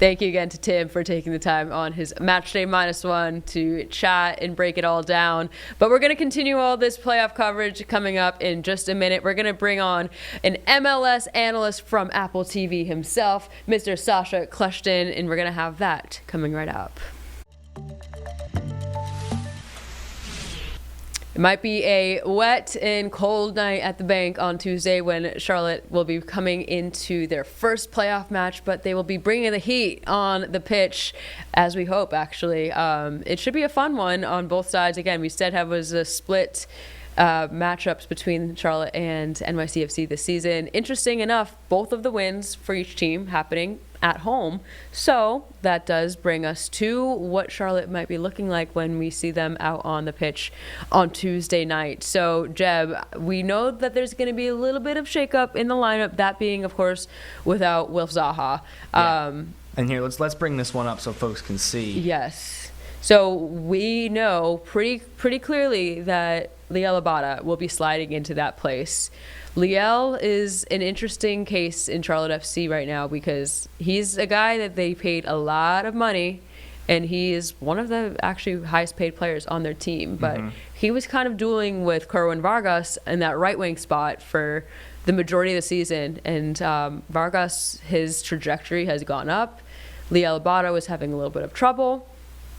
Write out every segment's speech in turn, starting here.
Thank you again to Tim for taking the time on his Matchday -1 to chat and break it all down. But we're going to continue all this playoff coverage coming up in just a minute. We're going to bring on an MLS analyst from Apple TV himself, Mr. Sasha Kleshton, and we're going to have that coming right up. It might be a wet and cold night at the bank on Tuesday when Charlotte will be coming into their first playoff match, but they will be bringing the heat on the pitch, as we hope, actually. It should be a fun one on both sides. Again, we said it was a split matchups between Charlotte and NYCFC this season. Interesting enough, both of the wins for each team happening at home. So that does bring us to what Charlotte might be looking like when we see them out on the pitch on Tuesday night. So, Jeb, we know that there's going to be a little bit of shakeup in the lineup, that being, of course, without Wilf Zaha. And here, let's bring this one up so folks can see. Yes. So we know pretty clearly that Liel Abada will be sliding into that place. Liel is an interesting case in Charlotte FC right now because he's a guy that they paid a lot of money, and he is one of the actually highest paid players on their team. But he was kind of dueling with Kerwin Vargas in that right wing spot for the majority of the season. And Vargas, his trajectory has gone up. Liel Abada was having a little bit of trouble.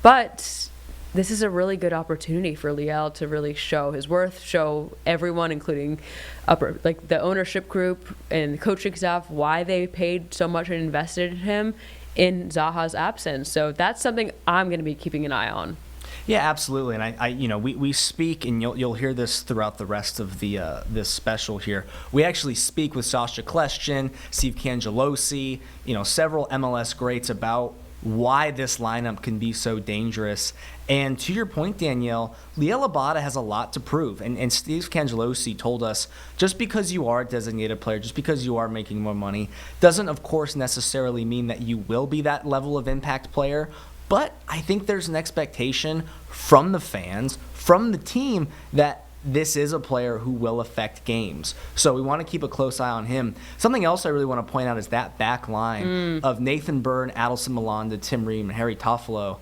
But this is a really good opportunity for Liel to really show his worth, show everyone, including the ownership group and the coaching staff, why they paid so much and invested in him in Zaha's absence. So that's something I'm going to be keeping an eye on. Yeah, absolutely. And we speak, and you'll hear this throughout the rest of the this special here. We actually speak with Sasha Kleshton, Steve Cangelosi, several MLS greats about why this lineup can be so dangerous. And to your point, Danielle, Liel Abada has a lot to prove. And Steve Cangelosi told us, just because you are a designated player, just because you are making more money, doesn't, of course, necessarily mean that you will be that level of impact player. But I think there's an expectation from the fans, from the team, that this is a player who will affect games. So we want to keep a close eye on him. Something else I really want to point out is that back line of Nathan Byrne, Adelson Malanda, Tim Ream, and Harry Toffolo.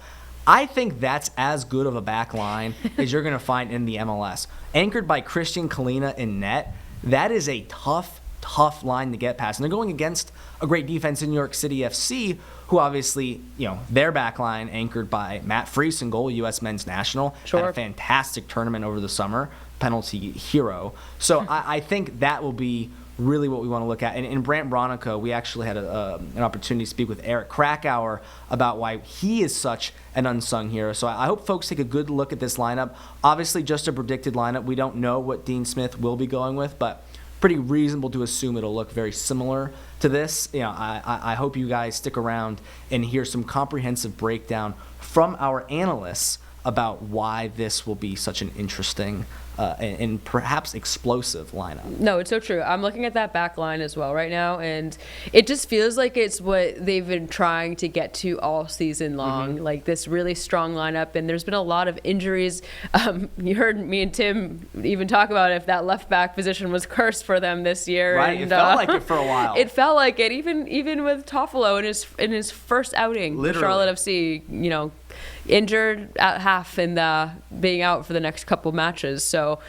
I think that's as good of a back line as you're going to find in the MLS. Anchored by Christian Kalina in net, that is a tough line to get past. And they're going against a great defense in New York City FC, who obviously, their back line anchored by Matt Freese in goal, U.S. men's national. Had a fantastic tournament over the summer, penalty hero. So I think that will be really what we want to look at. And in Brant Bronico, we actually had an opportunity to speak with Eric Krakauer about why he is such an unsung hero. So I hope folks take a good look at this lineup. Obviously, just a predicted lineup. We don't know what Dean Smith will be going with, but pretty reasonable to assume it'll look very similar to this. I hope you guys stick around and hear some comprehensive breakdown from our analysts about why this will be such an interesting and perhaps explosive lineup. No, it's so true. I'm looking at that back line as well right now, and it just feels like it's what they've been trying to get to all season long, like this really strong lineup, and there's been a lot of injuries. You heard me and Tim even talk about if that left back position was cursed for them this year. Right, and, it felt like it for a while. It felt like it, even with Toffolo in his first outing for Charlotte FC, injured at half and being out for the next couple matches. So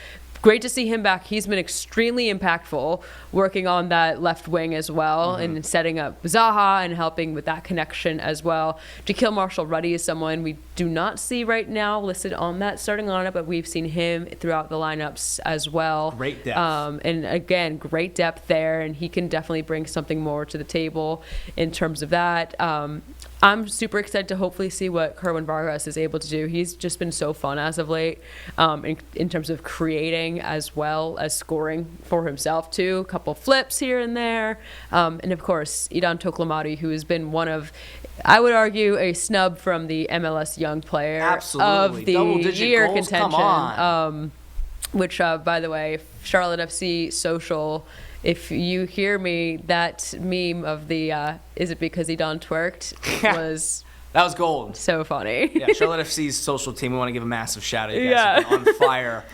great to see him back. He's been extremely impactful working on that left wing as well and setting up Zaha and helping with that connection as well. Jaquil Marshall-Ruddy is someone we do not see right now listed on that starting lineup, but we've seen him throughout the lineups as well. Great depth. And again, great depth there, and he can definitely bring something more to the table in terms of that. I'm super excited to hopefully see what Kerwin Vargas is able to do. He's just been so fun as of late in terms of creating as well as scoring for himself too. A couple flips here and there. And of course, Idan Toklamadi, who has been one of, I would argue, a snub from the MLS Young Player of the Year goals, contention. Which, by the way, Charlotte FC social, if you hear me, that meme of the is it because he done twerked was that was gold. So funny. Yeah, Charlotte FC's social team, we want to give a massive shout out. You guys have been on fire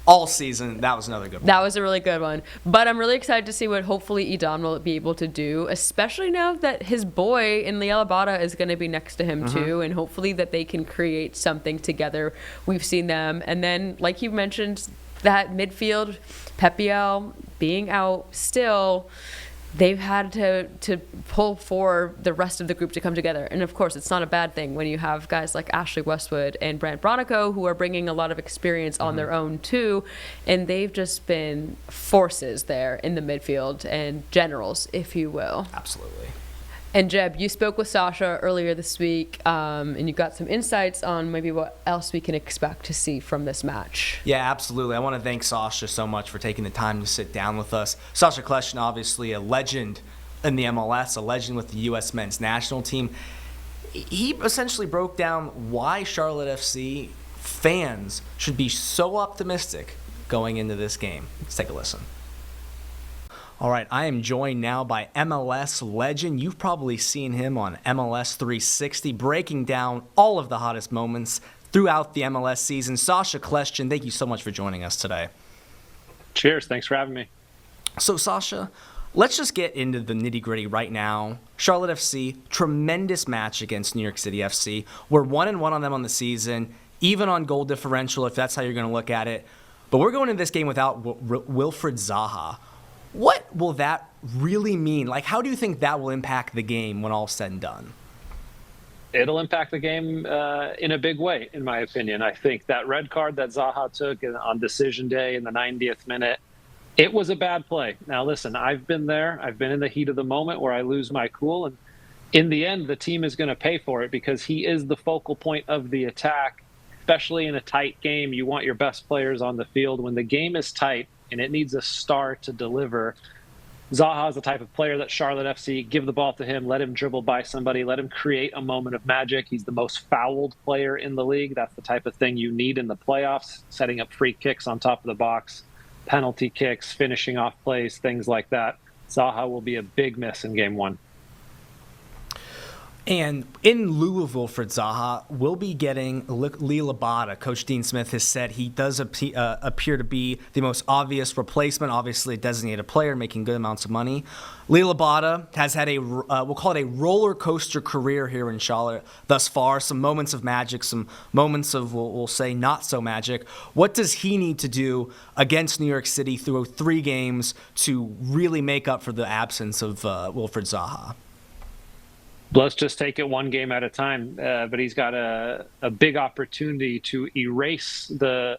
all season. That was another good one. That was a really good one. But I'm really excited to see what hopefully Edon will be able to do, especially now that his boy in Liel Abada is going to be next to him too, and hopefully that they can create something together. We've seen them. And then, like you mentioned, that midfield, Pepiel being out still, they've had to pull for the rest of the group to come together. And of course, it's not a bad thing when you have guys like Ashley Westwood and Brant Bronico who are bringing a lot of experience on their own too. And they've just been forces there in the midfield and generals, if you will. Absolutely. And Jeb, you spoke with Sasha earlier this week, and you got some insights on maybe what else we can expect to see from this match. Yeah, absolutely. I want to thank Sasha so much for taking the time to sit down with us. Sasha Kleshtin, obviously a legend in the MLS, a legend with the U.S. men's national team. He essentially broke down why Charlotte FC fans should be so optimistic going into this game. Let's take a listen. All right, I am joined now by MLS legend. You've probably seen him on MLS 360, breaking down all of the hottest moments throughout the MLS season. Sasha Kleshtin, thank you so much for joining us today. Cheers. Thanks for having me. So, Sasha, let's just get into the nitty-gritty right now. Charlotte FC, tremendous match against New York City FC. We're 1-1 on them on the season, even on goal differential, if that's how you're going to look at it. But we're going into this game without Wilfried Zaha. What will that really mean? Like, how do you think that will impact the game when all's said and done? It'll impact the game in a big way, in my opinion. I think that red card that Zaha took on decision day in the 90th minute, it was a bad play. Now, listen, I've been there. I've been in the heat of the moment where I lose my cool. And in the end, the team is going to pay for it because he is the focal point of the attack, especially in a tight game. You want your best players on the field. When the game is tight, and it needs a star to deliver, Zaha is the type of player that Charlotte FC, give the ball to him, let him dribble by somebody, let him create a moment of magic. He's the most fouled player in the league. That's the type of thing you need in the playoffs, setting up free kicks on top of the box, penalty kicks, finishing off plays, things like that. Zaha will be a big miss in game one. And in lieu of Wilfried Zaha, we'll be getting Liel Abada. Coach Dean Smith has said he does appear to be the most obvious replacement, obviously a designated player making good amounts of money. Liel Abada has had we'll call it a roller coaster career here in Charlotte thus far. Some moments of magic, some moments of, we'll say, not so magic. What does he need to do against New York City through 3 games to really make up for the absence of Wilfried Zaha? Let's just take it one game at a time. But he's got a big opportunity to erase the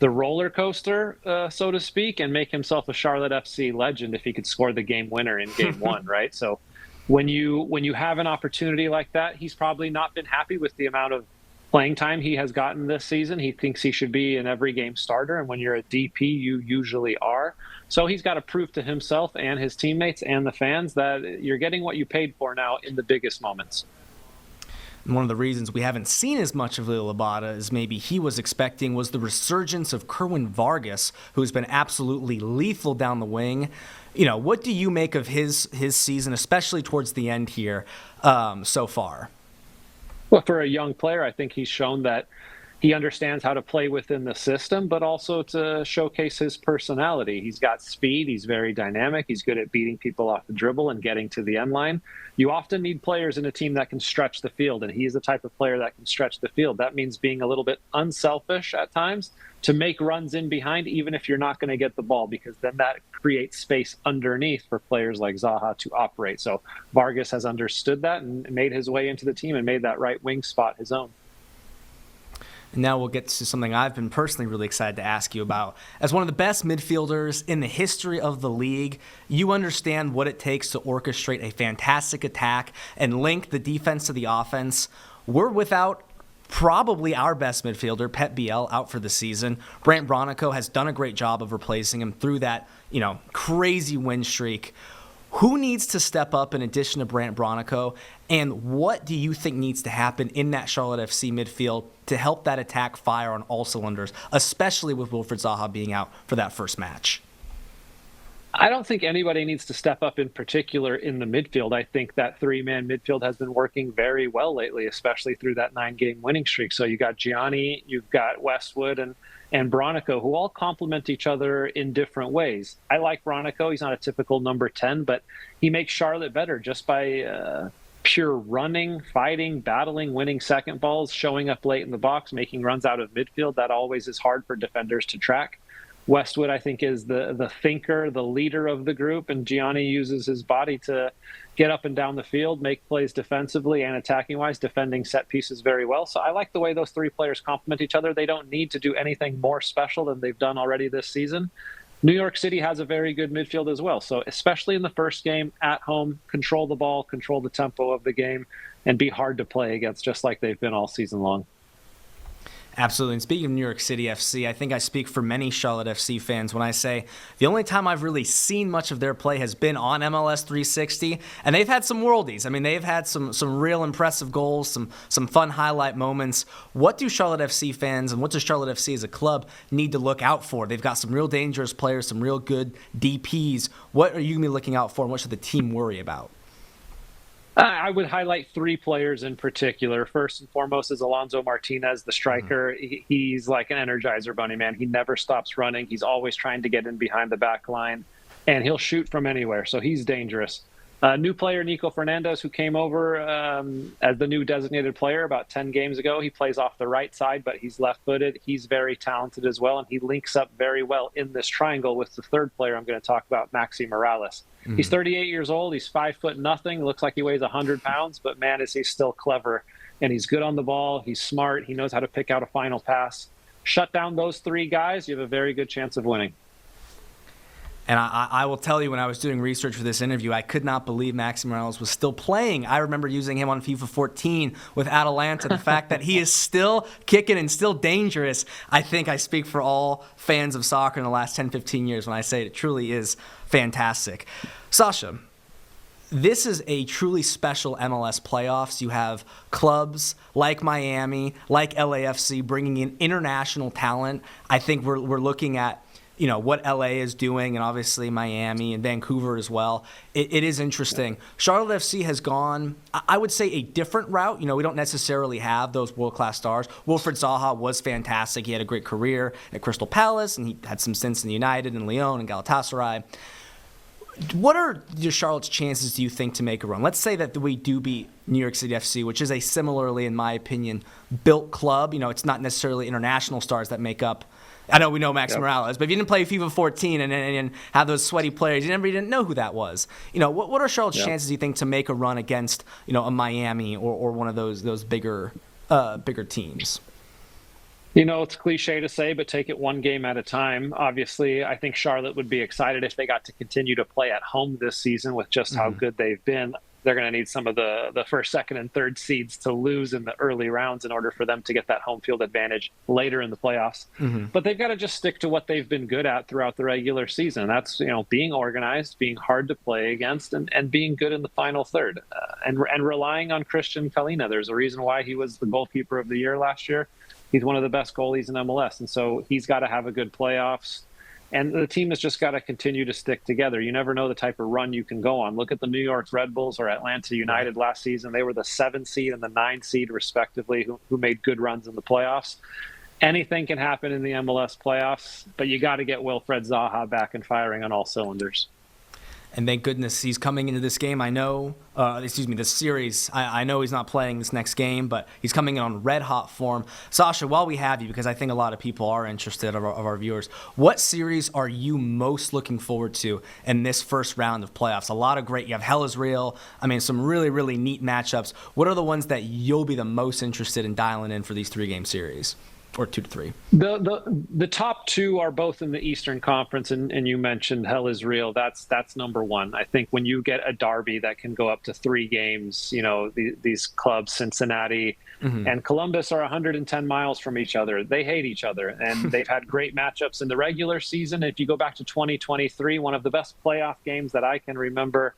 roller coaster, so to speak, and make himself a Charlotte FC legend if he could score the game winner in game one, right? So when you have an opportunity like that, he's probably not been happy with the amount of playing time he has gotten this season. He thinks he should be an every game starter, and when you're a DP, you usually are. So he's got to prove to himself and his teammates and the fans that you're getting what you paid for now in the biggest moments. And one of the reasons we haven't seen as much of Liel Abada as maybe he was expecting was the resurgence of Kerwin Vargas, who's been absolutely lethal down the wing. You know, what do you make of his season, especially towards the end here so far? Well, for a young player, I think he's shown that he understands how to play within the system, but also to showcase his personality. He's got speed. He's very dynamic. He's good at beating people off the dribble and getting to the end line. You often need players in a team that can stretch the field, and he's the type of player that can stretch the field. That means being a little bit unselfish at times to make runs in behind, even if you're not going to get the ball, because then that creates space underneath for players like Zaha to operate. So Vargas has understood that and made his way into the team and made that right wing spot his own. And now we'll get to something I've been personally really excited to ask you about. As one of the best midfielders in the history of the league, you understand what it takes to orchestrate a fantastic attack and link the defense to the offense. We're without probably our best midfielder, Pep Biel, out for the season. Brant Bronico has done a great job of replacing him through that, crazy win streak. Who needs to step up in addition to Brant Bronico, and what do you think needs to happen in that Charlotte FC midfield to help that attack fire on all cylinders, especially with Wilfried Zaha being out for that first match? I don't think anybody needs to step up in particular in the midfield. I think that 3-man midfield has been working very well lately, especially through that 9-game winning streak. So you got Gianni, you've got Westwood, and and Bronico, who all complement each other in different ways. I like Bronico. He's not a typical number 10, but he makes Charlotte better just by pure running, fighting, battling, winning second balls, showing up late in the box, making runs out of midfield. That always is hard for defenders to track. Westwood, I think, is the thinker, the leader of the group, and Gianni uses his body to get up and down the field, make plays defensively and attacking-wise, defending set pieces very well. So I like the way those three players complement each other. They don't need to do anything more special than they've done already this season. New York City has a very good midfield as well. So especially in the first game at home, control the ball, control the tempo of the game, and be hard to play against, just like they've been all season long. Absolutely. And speaking of New York City FC, I think I speak for many Charlotte FC fans when I say the only time I've really seen much of their play has been on MLS 360, and they've had some worldies. I mean, they've had some real impressive goals, some fun highlight moments. What do Charlotte FC fans and what does Charlotte FC as a club need to look out for? They've got some real dangerous players, some real good DPs. What are you going to be looking out for, and what should the team worry about? I would highlight three players in particular. First and foremost is Alonso Martinez, the striker. He's like an Energizer bunny, man. He never stops running. He's always trying to get in behind the back line, and he'll shoot from anywhere, so he's dangerous. New player, Nico Fernandez, who came over as the new designated player about 10 games ago. He plays off the right side, but he's left-footed. He's very talented as well, and he links up very well in this triangle with the third player I'm going to talk about, Maxi Morales. He's 38 years old. He's 5'0". Looks like he weighs 100 pounds, but man, is he still clever. And he's good on the ball. He's smart. He knows how to pick out a final pass. Shut down those three guys, you have a very good chance of winning. And I will tell you, when I was doing research for this interview, I could not believe Maxi Morales was still playing. I remember using him on FIFA 14 with Atalanta. The fact that he is still kicking and still dangerous, I think I speak for all fans of soccer in the last 10, 15 years when I say it truly is fantastic. Sasha, this is a truly special MLS playoffs. You have clubs like Miami, like LAFC bringing in international talent. I think we're looking at what LA is doing, and obviously Miami and Vancouver as well. It is interesting. Charlotte FC has gone, I would say, a different route. We don't necessarily have those world-class stars. Wilfried Zaha was fantastic. He had a great career at Crystal Palace, and he had some stints in the United and Lyon and Galatasaray. What are Charlotte's chances, do you think, to make a run? Let's say that we do beat New York City FC, which is a similarly, in my opinion, built club. It's not necessarily international stars that make up. I know we know Max Morales, but if you didn't play FIFA 14 and have those sweaty players, you didn't know who that was. What are Charlotte's chances, do you think, to make a run against a Miami or one of those bigger teams? It's cliche to say, but take it one game at a time. Obviously, I think Charlotte would be excited if they got to continue to play at home this season with just how good they've been. They're going to need some of the first, second, and third seeds to lose in the early rounds in order for them to get that home field advantage later in the playoffs. But they've got to just stick to what they've been good at throughout the regular season. That's, being organized, being hard to play against, and being good in the final third. And relying on Christian Kalina. There's a reason why he was the goalkeeper of the year last year. He's one of the best goalies in MLS. And so he's got to have a good playoffs. And the team has just got to continue to stick together. You never know the type of run you can go on. Look at the New York Red Bulls or Atlanta United last season. They were the 7 seed and the 9 seed, respectively, who made good runs in the playoffs. Anything can happen in the MLS playoffs, but you got to get Wilfried Zaha back and firing on all cylinders. And thank goodness he's coming into this game. This series. I know he's not playing this next game, but he's coming in on red-hot form. Sasha, while we have you, because I think a lot of people are interested of our viewers, what series are you most looking forward to in this first round of playoffs? A lot of great. You have Hell is Real. Some really, really neat matchups. What are the ones that you'll be the most interested in dialing in for these 3-game series? Or 2 to 3. The top two are both in the Eastern Conference, and you mentioned Hell is Real. That's number one. I think when you get a derby that can go up to 3 games, these clubs, Cincinnati and Columbus, are 110 miles from each other. They hate each other, and they've had great matchups in the regular season. If you go back to 2023, one of the best playoff games that I can remember,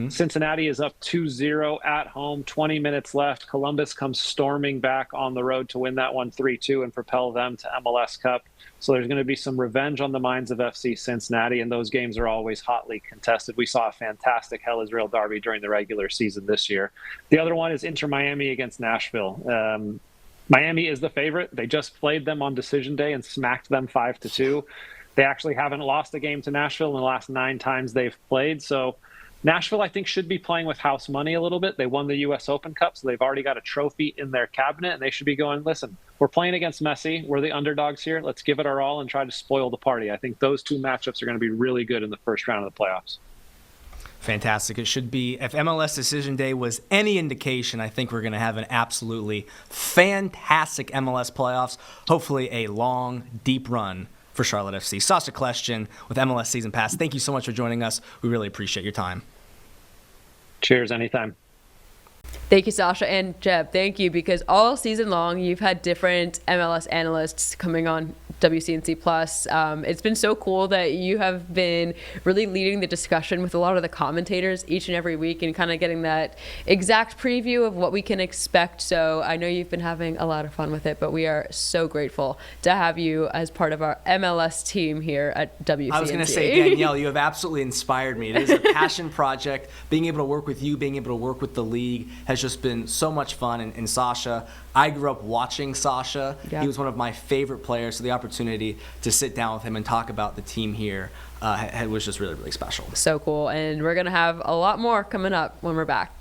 Cincinnati is up 2-0 at home, 20 minutes left. Columbus comes storming back on the road to win that one 3-2 and propel them to MLS Cup. So there's going to be some revenge on the minds of FC Cincinnati, and those games are always hotly contested. We saw a fantastic Hell is Real derby during the regular season this year. The other one is Inter Miami against Nashville. Miami is the favorite. They just played them on decision day and smacked them 5-2. They actually haven't lost a game to Nashville in the last 9 times they've played. So Nashville, I think, should be playing with house money a little bit. They won the U.S. Open Cup, so they've already got a trophy in their cabinet, and they should be going, listen, we're playing against Messi. We're the underdogs here. Let's give it our all and try to spoil the party. I think those two matchups are going to be really good in the first round of the playoffs. Fantastic. It should be. If MLS Decision Day was any indication, I think we're going to have an absolutely fantastic MLS playoffs. Hopefully a long, deep run for Charlotte FC. Sasha Kleshchin with MLS Season Pass. Thank you so much for joining us. We really appreciate your time. Cheers, anytime. Thank you, Sasha. And Jeb, thank you, because all season long you've had different MLS analysts coming on WCNC Plus. It's been so cool that you have been really leading the discussion with a lot of the commentators each and every week and kind of getting that exact preview of what we can expect. So I know you've been having a lot of fun with it, but we are so grateful to have you as part of our MLS team here at WCNC. I was going to say, Danielle, you have absolutely inspired me. It is a passion project. Being able to work with you, being able to work with the league has just been so much fun. And Sasha, I grew up watching Sasha. Yeah. He was one of my favorite players, so the opportunity to sit down with him and talk about the team here was just really, really special. So cool. And we're going to have a lot more coming up when we're back.